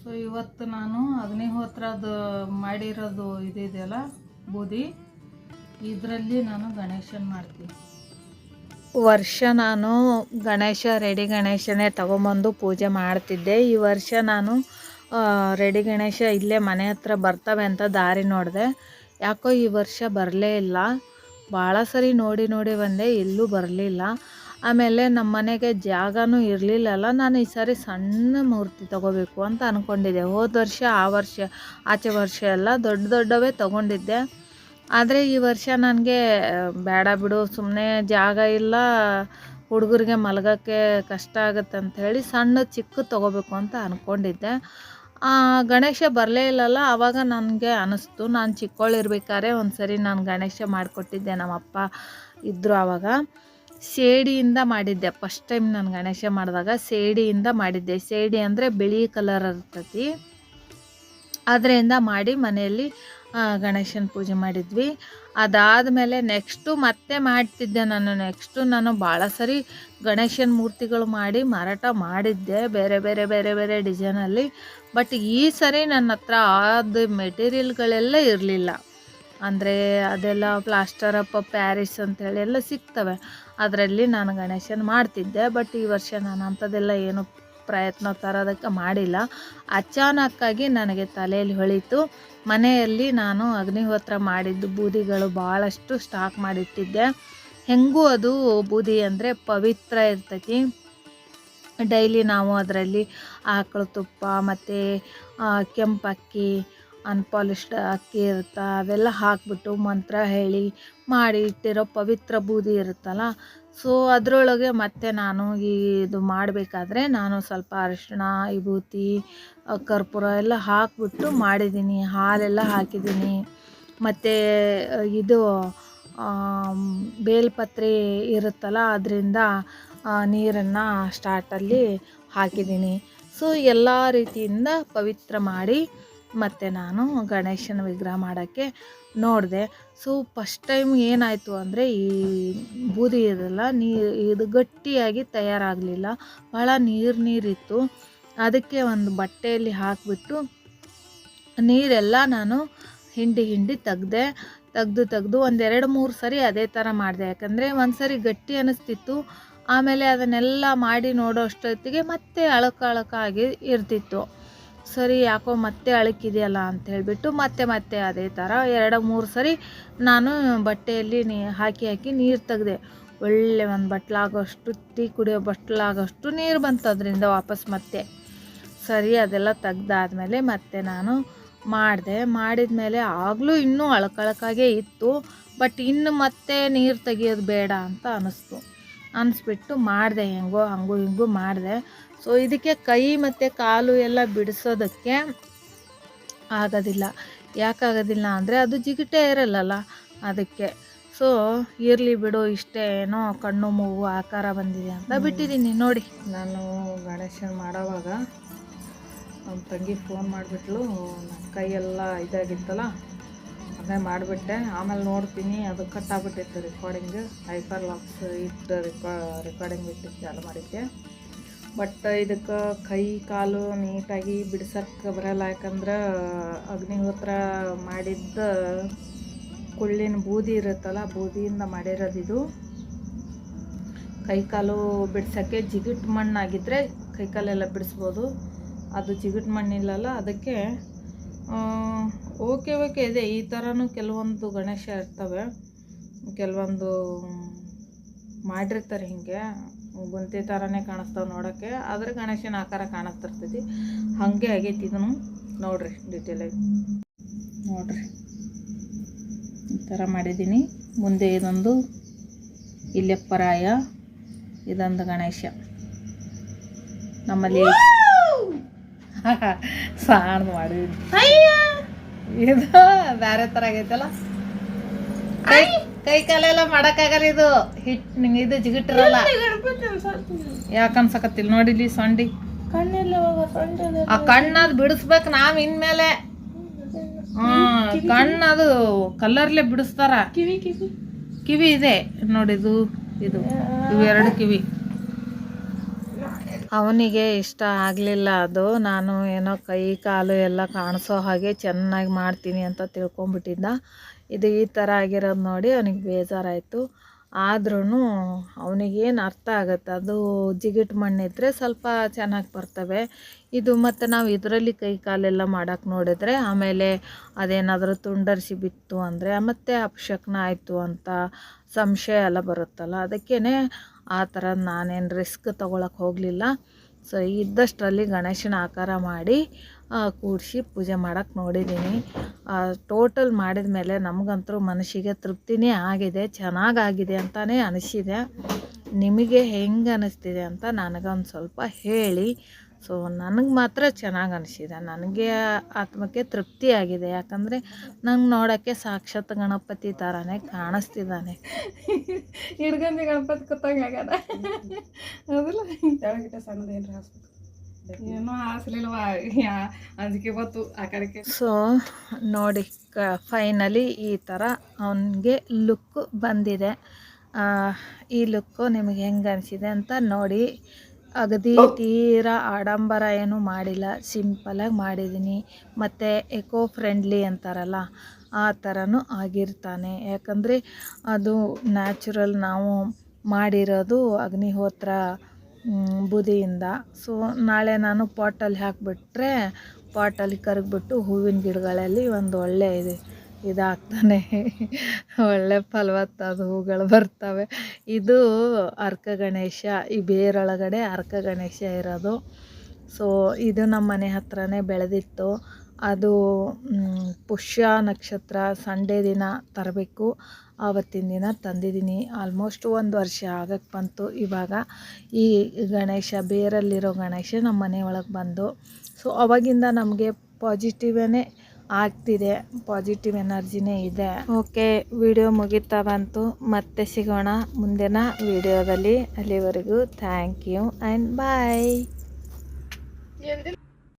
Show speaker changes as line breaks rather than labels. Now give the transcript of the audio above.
So ಇವತ್ತು ನಾನು ಅಗ್ನಿಹೋತ್ರದ ಮಾಡಿರೋದು ಇದೆಯಲ್ಲ ಬೂದಿ, ಇದರಲ್ಲಿ ನಾನು ಗಣೇಶನ ಮಾಡ್ತೀನಿ. ವರ್ಷ ನಾನು ರೆಡಿ ಗಣೇಶನೇ ತಗೊಂಬಂದು ಪೂಜೆ ಮಾಡ್ತಿದ್ದೆ. ಈ ವರ್ಷ ನಾನು ರೆಡಿ ಗಣೇಶ ಇಲ್ಲೇ ಮನೆ ಹತ್ರ ಬರ್ತವೆ ಅಂತ ದಾರಿ ನೋಡಿದೆ. ಯಾಕೋ ಈ ವರ್ಷ ಬರಲೇ ಇಲ್ಲ. ಭಾಳ ಸರಿ ನೋಡಿ ಬಂದೆ, ಎಲ್ಲೂ ಬರಲಿಲ್ಲ. ಆಮೇಲೆ ನಮ್ಮ ಮನೆಗೆ ಜಾಗನೂ ಇರಲಿಲ್ಲಲ್ಲ. ನಾನು ಈ ಸಾರಿ ಸಣ್ಣ ಮೂರ್ತಿ ತೊಗೋಬೇಕು ಅಂತ ಅಂದ್ಕೊಂಡಿದ್ದೆ. ಹೋದ ವರ್ಷ ಆಚೆ ವರ್ಷ ಎಲ್ಲ ದೊಡ್ಡವೇ ತೊಗೊಂಡಿದ್ದೆ. ಆದರೆ ಈ ವರ್ಷ ನನಗೆ ಬೇಡ ಬಿಡು, ಸುಮ್ಮನೆ ಜಾಗ ಇಲ್ಲ, ಹುಡುಗರಿಗೆ ಮಲಗೋಕ್ಕೆ ಕಷ್ಟ ಆಗುತ್ತೆ ಅಂಥೇಳಿ ಚಿಕ್ಕ ತೊಗೋಬೇಕು ಅಂತ ಅಂದ್ಕೊಂಡಿದ್ದೆ. ಗಣೇಶ ಬರಲೇ ಇಲ್ಲಲ್ಲ. ಆವಾಗ ನನಗೆ ಅನ್ನಿಸ್ತು, ನಾನು ಚಿಕ್ಕವಳಿರ್ಬೇಕಾದ್ರೆ ಒಂದು ಸರಿ ನಾನು ಗಣೇಶ ಮಾಡಿಕೊಟ್ಟಿದ್ದೆ. ನಮ್ಮಪ್ಪ ಇದ್ದರು ಆವಾಗ. ಸೇಡಿಯಿಂದ ಮಾಡಿದ್ದೆ ಫಸ್ಟ್ ಟೈಮ್. ನಾನು ಗಣೇಶ ಮಾಡಿದಾಗ ಸೇಡಿಯಿಂದ ಮಾಡಿದ್ದೆ. ಸೇಡಿ ಅಂದರೆ ಬಿಳಿ ಕಲರ್ ಇರ್ತೈತಿ, ಅದರಿಂದ ಮಾಡಿ ಮನೆಯಲ್ಲಿ ಗಣೇಶನ ಪೂಜೆ ಮಾಡಿದ್ವಿ. ಅದಾದಮೇಲೆ ಮತ್ತೆ ಮಾಡ್ತಿದ್ದೆ ನಾನು ಭಾಳ ಸರಿ ಗಣೇಶನ ಮೂರ್ತಿಗಳು ಮಾಡಿ ಮಾರಾಟ ಮಾಡಿದ್ದೆ, ಬೇರೆ ಬೇರೆ ಡಿಸೈನಲ್ಲಿ. ಬಟ್ ಈ ಸರಿ ನನ್ನ ಹತ್ರ ಅದು ಮೆಟೀರಿಯಲ್ಗಳೆಲ್ಲ ಇರಲಿಲ್ಲ. ಅಂದರೆ ಅದೆಲ್ಲ ಪ್ಲಾಸ್ಟರ್ ಆಫ್ ಪ್ಯಾರಿಸ್ ಅಂಥೇಳಿ ಎಲ್ಲ ಸಿಗ್ತವೆ, ಅದರಲ್ಲಿ ನಾನು ಗಣೇಶನ ಮಾಡ್ತಿದ್ದೆ. ಬಟ್ ಈ ವರ್ಷ ನಾನು ಅಂಥದ್ದೆಲ್ಲ ಏನು ಪ್ರಯತ್ನ ತರೋದಕ್ಕೆ ಮಾಡಿಲ್ಲ. ಅಚಾನಕ್ಕಾಗಿ ನನಗೆ ತಲೆಯಲ್ಲಿ ಹೊಳಿತು. ಮನೆಯಲ್ಲಿ ನಾನು ಅಗ್ನಿಹೋತ್ರ ಮಾಡಿದ್ದು ಬೂದಿಗಳು ಭಾಳಷ್ಟು ಸ್ಟಾಕ್ ಮಾಡಿಟ್ಟಿದ್ದೆ. ಹೆಂಗೂ ಅದು ಬೂದಿ ಅಂದರೆ ಪವಿತ್ರ ಇರ್ತೈತಿ. ಡೈಲಿ ನಾವು ಅದರಲ್ಲಿ ಆಕಳ ತುಪ್ಪ ಮತ್ತು ಕೆಂಪಕ್ಕಿ, ಅನ್ಪಾಲಿಶ್ಡ್ ಅಕ್ಕಿ ಇರುತ್ತೆ, ಅದೆಲ್ಲ ಹಾಕಿಬಿಟ್ಟು ಮಂತ್ರ ಹೇಳಿ ಮಾಡಿ ಇಟ್ಟಿರೋ ಪವಿತ್ರ ಬೂದಿ ಇರುತ್ತಲ್ಲ. ಸೊ ಅದರೊಳಗೆ ಮತ್ತೆ ನಾನು ಇದು ಮಾಡಬೇಕಾದ್ರೆ ನಾನು ಸ್ವಲ್ಪ ಅರಿಶಿಣ, ವಿಭೂತಿ, ಕರ್ಪೂರ ಎಲ್ಲ ಹಾಕಿಬಿಟ್ಟು ಮಾಡಿದ್ದೀನಿ. ಹಾಲೆಲ್ಲ ಹಾಕಿದ್ದೀನಿ. ಮತ್ತು ಇದು ಬೇಲ್ಪತ್ರೆ ಇರುತ್ತಲ್ಲ, ಅದರಿಂದ ನೀರನ್ನು ಸ್ಟಾರ್ಟಲ್ಲಿ ಹಾಕಿದ್ದೀನಿ. ಸೊ ಎಲ್ಲ ರೀತಿಯಿಂದ ಪವಿತ್ರ ಮಾಡಿ ಮತ್ತು ನಾನು ಗಣೇಶನ ವಿಗ್ರಹ ಮಾಡೋಕ್ಕೆ ನೋಡಿದೆ. ಸೊ ಫಸ್ಟ್ ಟೈಮ್ ಏನಾಯಿತು ಅಂದರೆ ಈ ಬೂದಿ ಇದೆಲ್ಲ ಇದು ಗಟ್ಟಿಯಾಗಿ ತಯಾರಾಗಲಿಲ್ಲ, ಭಾಳ ನೀರಿತ್ತು. ಅದಕ್ಕೆ ಒಂದು ಬಟ್ಟೆಯಲ್ಲಿ ಹಾಕಿಬಿಟ್ಟು ನೀರೆಲ್ಲ ನಾನು ಹಿಂಡಿ ತೆಗೆದು ಒಂದು 2-3 ಸರಿ ಅದೇ ಥರ ಮಾಡಿದೆ. ಯಾಕಂದರೆ ಒಂದು ಸರಿ ಗಟ್ಟಿ ಅನ್ನಿಸ್ತಿತ್ತು, ಆಮೇಲೆ ಅದನ್ನೆಲ್ಲ ಮಾಡಿ ನೋಡೋ ಅಷ್ಟೊತ್ತಿಗೆ ಮತ್ತೆ ಅಳಕಾಗಿ ಇರ್ತಿತ್ತು. ಸರಿ ಯಾಕೋ ಮತ್ತೆ ಅಳಕಿದೆಯಲ್ಲ ಅಂತ ಹೇಳಿಬಿಟ್ಟು ಮತ್ತೆ ಅದೇ ಥರ 2-3 ಸರಿ ನಾನು ಬಟ್ಟೆಯಲ್ಲಿ ಹಾಕಿ ನೀರು ತೆಗೆದೆ. ಒಳ್ಳೆ ಒಂದು ಬಟ್ಲಾಗೋಷ್ಟು, ಟೀ ಕುಡಿಯೋ ಬಟ್ಲಾಗೋಷ್ಟು ನೀರು ಬಂತು ಅದರಿಂದ ವಾಪಸ್. ಮತ್ತೆ ಸರಿ ಅದೆಲ್ಲ ತೆಗ್ದಾದ್ಮೇಲೆ ಮತ್ತೆ ನಾನು ಮಾಡಿದ್ಮೇಲೆ ಆಗಲೂ ಇನ್ನೂ ಅಳಕಾಗೇ ಇತ್ತು. ಬಟ್ ಇನ್ನು ಮತ್ತೆ ನೀರು ತೆಗಿಯೋದು ಬೇಡ ಅಂತ ಅನಿಸ್ಬಿಟ್ಟು ಮಾಡಿದೆ. ಹಂಗೂ ಮಾಡಿದೆ. ಸೊ ಇದಕ್ಕೆ ಕೈ ಮತ್ತು ಕಾಲು ಎಲ್ಲ ಬಿಡಿಸೋದಕ್ಕೆ ಆಗೋದಿಲ್ಲ. ಯಾಕಾಗೋದಿಲ್ಲ ಅಂದರೆ ಅದು ಜಿಗಿಟೇ ಇರಲ್ಲಲ್ಲ, ಅದಕ್ಕೆ. ಸೊ ಇರಲಿ ಬಿಡು, ಇಷ್ಟೇ ಏನೋ ಕಣ್ಣು ಮೂಗು ಆಕಾರ ಬಂದಿದೆ ಅಂತ ಬಿಟ್ಟಿದ್ದೀನಿ. ನೋಡಿ, ನಾನು ಗಣೇಶನ ಮಾಡೋವಾಗ ನಮ್ಮ ತಂಗಿ ಫೋನ್ ಮಾಡಿಬಿಟ್ಲು. ನನ್ನ ಕೈಯೆಲ್ಲ ಇದಾಗಿತ್ತಲ್ಲ, ಅದೇ ಮಾಡಿಬಿಟ್ಟೆ. ಆಮೇಲೆ ನೋಡ್ತೀನಿ ಅದು ಕಟ್ಟಾಗ್ಬಿಟ್ಟಿತ್ತು ರೆಕಾರ್ಡಿಂಗ್. ಹೈಪರ್ ಲಾಕ್ಸ್ ಇಟ್ಟು ರೆಕಾರ್ಡಿಂಗ್ ಬಿಟ್ಟು ಚಾಲು ಮಾಡಿದ್ದೆ. ಬಟ್ ಇದಕ್ಕೆ ಕೈ ಕಾಲು ನೀಟಾಗಿ ಬಿಡ್ಸೋಕ್ಕೆ ಬರಲ್ಲ. ಯಾಕಂದ್ರೆ ಅಗ್ನಿಹೋತ್ರ ಮಾಡಿದ್ದ ಕುಳ್ಳಿನ ಬೂದಿ ಇರುತ್ತಲ್ಲ, ಬೂದಿಯಿಂದ ಮಾಡಿರೋದಿದು. ಕೈ ಕಾಲು ಬಿಡ್ಸೋಕ್ಕೆ ಜಿಗಿಟ್ ಮಣ್ಣಾಗಿದ್ದರೆ ಕೈಕಾಲೆಲ್ಲ ಬಿಡಿಸ್ಬೋದು. ಅದು ಜಿಗಿಟ್ ಮಣ್ಣಿಲ್ಲಲ್ಲ, ಅದಕ್ಕೆ ಓಕೆ ಇದೆ. ಈ ಥರನೂ ಕೆಲವೊಂದು ಗಣೇಶ ಇರ್ತವೆ, ಕೆಲವೊಂದು ಮಾಡಿರ್ತಾರೆ ಹಿಂಗೆ ಗುಂತಿ ಥರನೇ ಕಾಣಿಸ್ತಾವೆ ನೋಡೋಕ್ಕೆ, ಆದರೆ ಗಣೇಶನ ಆಕಾರ ಕಾಣಿಸ್ತಿರ್ತೈತಿ. ಹಾಗೆ ಆಗೈತಿ ಇದನ್ನು. ನೋಡಿರಿ ಡೀಟೇಲಾಗಿ ನೋಡಿರಿ, ಈ ಥರ ಮಾಡಿದ್ದೀನಿ. ಮುಂದೆ ಇದೊಂದು ಇಲ್ಲೆಪ್ಪರಾಯ, ಇದೊಂದು ಗಣೇಶ. ನಮ್ಮಲ್ಲಿ ಸಾಣ್ ಮಾಡಿದ್ವಿ. ಇದು ಬೇರೆ ಥರ ಆಗೈತಲ್ಲ, ಕೈ ಕಾಲೆಲ್ಲ ಮಾಡೋಕ್ಕಾಗಲ್ಲ. ಇದು ಇದು ಜಿಗಿಟ್ಟಿರಲ್ಲ. ಯಾಕನ್ಸಕತ್ತಿಲ್ಲ ನೋಡಿಲಿ ಸೊಂಡಿ ಆ ಕಣ್ಣದು ಬಿಡಿಸ್ಬೇಕು ನಾವು ಇನ್ಮೇಲೆ. ಕಣ್ಣದು ಕಲ್ಲರ್ಲೆ ಬಿಡಿಸ್ತಾರ. ಕಿವಿ ಇದೆ ನೋಡಿದು, ಇದು ಇವು 2 ಕಿವಿ. ಅವನಿಗೆ ಇಷ್ಟ ಆಗಲಿಲ್ಲ ಅದು. ನಾನು ಏನೋ ಕೈ ಕಾಲು ಎಲ್ಲ ಕಾಣಿಸೋ ಹಾಗೆ ಚೆನ್ನಾಗಿ ಮಾಡ್ತೀನಿ ಅಂತ ತಿಳ್ಕೊಂಬಿಟ್ಟಿದ್ದ. ಇದು ಈ ಥರ ಆಗಿರೋದು ನೋಡಿ ಅವನಿಗೆ ಬೇಜಾರಾಯಿತು. ಆದ್ರೂ ಅವನಿಗೇನು ಅರ್ಥ ಆಗುತ್ತೆ, ಅದು ಜಿಗಿಟ್ ಮಣ್ಣಿದ್ರೆ ಸ್ವಲ್ಪ ಚೆನ್ನಾಗಿ ಬರ್ತವೆ. ಇದು ಮತ್ತು ನಾವು ಇದರಲ್ಲಿ ಕೈ ಕಾಲೆಲ್ಲ ಮಾಡೋಕ್ಕೆ ನೋಡಿದ್ರೆ ಆಮೇಲೆ ಅದೇನಾದರೂ ತುಂಡರಿಸಿ ಬಿತ್ತು ಅಂದರೆ ಮತ್ತೆ ಅಪಶಕ್ನ ಆಯಿತು ಅಂತ ಸಂಶಯ ಎಲ್ಲ ಬರುತ್ತಲ್ಲ. ಅದಕ್ಕೇ ಆ ಥರ ನಾನೇನು ರಿಸ್ಕ್ ತೊಗೊಳಕ್ಕೆ ಹೋಗಲಿಲ್ಲ. ಸೊ ಇದ್ದಷ್ಟರಲ್ಲಿ ಗಣೇಶನ ಆಕಾರ ಮಾಡಿ ಕೂಡಿಸಿ ಪೂಜೆ ಮಾಡೋಕ್ಕೆ ನೋಡಿದ್ದೀನಿ. ಟೋಟಲ್ ಮಾಡಿದ ಮೇಲೆ ನಮಗಂತೂ ಮನಸ್ಸಿಗೆ ತೃಪ್ತಿನೇ ಆಗಿದೆ, ಚೆನ್ನಾಗಾಗಿದೆ ಅಂತಲೇ ಅನಿಸಿದೆ. ನಿಮಗೆ ಹೆಂಗೆ ಅನ್ನಿಸ್ತಿದೆ ಅಂತ ನನಗೊಂದು ಸ್ವಲ್ಪ ಹೇಳಿ. ಸೊ ನನಗೆ ಮಾತ್ರ ಚೆನ್ನಾಗಿ ಅನಿಸಿದೆ, ನನಗೆ ಆತ್ಮಕ್ಕೆ ತೃಪ್ತಿ ಆಗಿದೆ. ಯಾಕಂದರೆ ನಂಗೆ ನೋಡೋಕ್ಕೆ ಸಾಕ್ಷಾತ್ ಗಣಪತಿ ಥರನೇ ಕಾಣಿಸ್ತಿದ್ದಾನೆ.
ಹಿಡ್ಗಂದಿ ಗಣಪತಿ ಕೂತಂಗೆ ಆಗ್ಯದ. ಹೌದಲ್ಲ, ತೆಳಗಿಟ್ಟ ಸಣ್ಣದೇನ್ರಿ ಹಾಸ್ಬೇಕು, ಏನೋ ಹಾಸ್ಲಿಲ್ವ, ಅಂಜಿಕೆ ಬಂತು ಆ ಕಡೆಗೆ.
ಸೊ ನೋಡಿ ಫೈನಲಿ ಈ ಥರ ಅವನಿಗೆ ಲುಕ್ಕು ಬಂದಿದೆ. ಈ ಲುಕ್ಕು ನಿಮಗೆ ಹೆಂಗೆ ಅನಿಸಿದೆ ಅಂತ ನೋಡಿ. ಅಗದಿ ತೀರಾ ಆಡಂಬರ ಏನೂ ಮಾಡಿಲ್ಲ, ಸಿಂಪಲಾಗಿ ಮಾಡಿದ್ದೀನಿ. ಮತ್ತು ಎಕೋ ಫ್ರೆಂಡ್ಲಿ ಅಂತಾರಲ್ಲ ಆ ಥರನೂ ಆಗಿರ್ತಾನೆ. ಯಾಕಂದರೆ ಅದು ನ್ಯಾಚುರಲ್ ನಾವು ಮಾಡಿರೋದು ಅಗ್ನಿಹೋತ್ರ ಬೂದಿಯಿಂದ. ಸೊ ನಾಳೆ ನಾನು ಪಾಟಲ್ಲಿ ಹಾಕಿಬಿಟ್ರೆ ಪಾಟಲ್ಲಿ ಕರಗಿಬಿಟ್ಟು ಹೂವಿನ ಗಿಡಗಳಲ್ಲಿ ಒಂದು ಒಳ್ಳೆ ಇದಾಗ್ತಾನೆ, ಒಳ್ಳೆ ಫಲವತ್ತಾದ ಹೂಗಳು ಬರ್ತವೆ. ಇದು ಅರ್ಕ ಗಣೇಶ, ಈ ಬೇರೊಳಗಡೆ ಅರ್ಕ ಗಣೇಶ ಇರೋದು. ಸೊ ಇದು ನಮ್ಮ ಮನೆ ಹತ್ರನೇ ಬೆಳೆದಿತ್ತು. ಅದು ಪುಷ್ಯ ನಕ್ಷತ್ರ ಸಂಡೇ ದಿನ ತರಬೇಕು, ಆವತ್ತಿನ ದಿನ ತಂದಿದ್ದೀನಿ. ಆಲ್ಮೋಸ್ಟ್ 1 ವರ್ಷ ಆಗಕ್ಕೆ ಬಂತು. ಇವಾಗ ಈ ಗಣೇಶ, ಬೇರಲ್ಲಿರೋ ಗಣೇಶ ನಮ್ಮ ಮನೆ ಒಳಗೆ ಬಂದು, ಸೊ ಅವಾಗಿಂದ ನಮಗೆ ಪಾಸಿಟಿವೇ ಆಗ್ತಿದೆ, ಪಾಸಿಟಿವ್ ಎನರ್ಜಿನೇ ಇದೆ. ಓಕೆ, ವಿಡಿಯೋ ಮುಗಿತಾ ಬಂತು. ಮತ್ತೆ ಸಿಗೋಣ ಮುಂದಿನ ವಿಡಿಯೋದಲ್ಲಿ. ಅಲ್ಲಿವರೆಗೂ ಥ್ಯಾಂಕ್ ಯು ಆ್ಯಂಡ್ ಬಾಯ್.